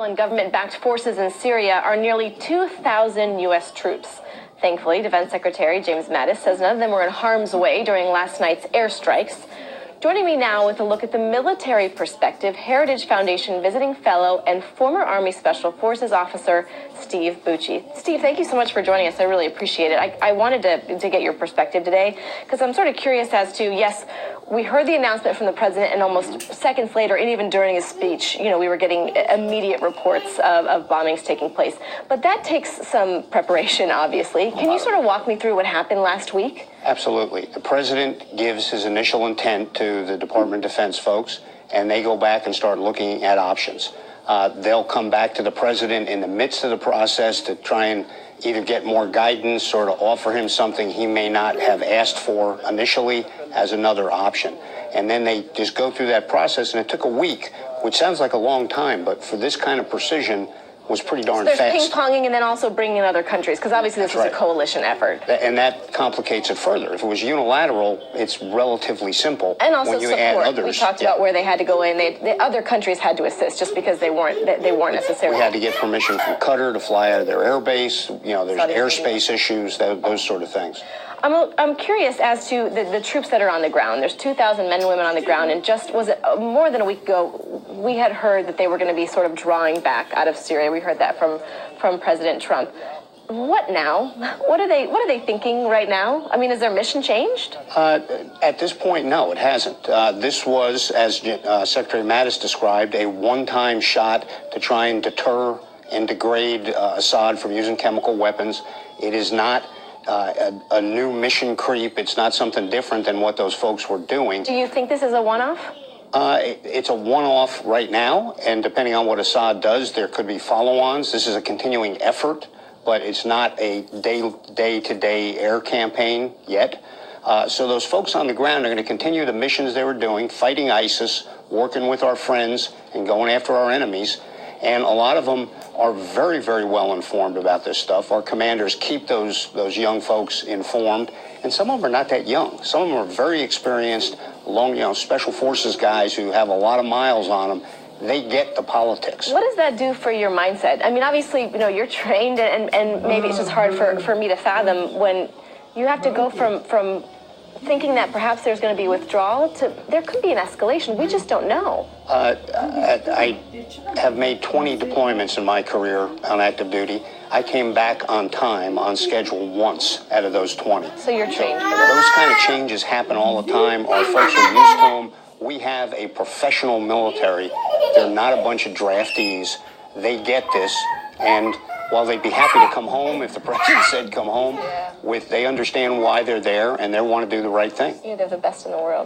And government-backed forces in Syria are nearly 2,000 U.S. troops. Thankfully, Defense Secretary James Mattis says none of them were in harm's way during last night's airstrikes. Joining me now with a look at the military perspective, Heritage Foundation visiting fellow and former Army Special Forces officer Steve Bucci. Steve, thank you so much for joining us. I really appreciate it. I wanted to get your perspective today because I'm sort of curious as to, yes, we heard the announcement from the president, and almost seconds later, and even during his speech, we were getting immediate reports of bombings taking place. But that takes some preparation, obviously. Can you sort of walk me through what happened last week? Absolutely. The president gives his initial intent to the Department of Defense folks, and they go back and start looking at options. They'll come back to the president in the midst of the process to try and either get more guidance or to offer him something he may not have asked for initially as another option. And then they just go through that process, and it took a week, which sounds like a long time, but for this kind of precision, was pretty darn fast. There's ping-ponging and then also bringing in other countries, because obviously this was a coalition effort. And that complicates it further. If it was unilateral, it's relatively simple. And also when you support. add others, we talked about where they had to go in. The other countries had to assist just because they weren't necessarily. We had to get permission from Qatar to fly out of their air base. There's airspace issues, those sort of things. I'm curious as to the troops that are on the ground. There's 2,000 men and women on the ground, and just was it more than a week ago, we had heard that they were going to be sort of drawing back out of Syria. We heard that from President Trump. What now? What are they thinking right now? I mean, has their mission changed? At this point, no, it hasn't. This was, as Secretary Mattis described, a one-time shot to try and deter and degrade Assad from using chemical weapons. It is not a new mission creep. It's not something different than what those folks were doing. Do you think this is a one-off? It's a one-off right now, and depending on what Assad does, there could be follow-ons. This is a continuing effort, but it's not a day-to-day air campaign yet. So those folks on the ground are going to continue the missions they were doing, fighting ISIS, working with our friends, and going after our enemies. And a lot of them are very, very well informed about this stuff. Our commanders keep those young folks informed, and some of them are not that young. Some of them are very experienced, special forces guys who have a lot of miles on them. They get the politics. What does that do for your mindset? I mean, obviously, you're trained, and maybe it's just hard for me to fathom when you have to go from thinking that perhaps there's going to be withdrawal to there could be an escalation. We just don't know. I have made 20 deployments in my career on active duty. I came back on time, on schedule once out of those 20. So you're trained for those kind of changes happen all the time. Our folks are used to them. We have a professional military. They're not a bunch of draftees. They get this, and while they'd be happy to come home if the president said come home, they understand why they're there, and they want to do the right thing. They're the best in the world.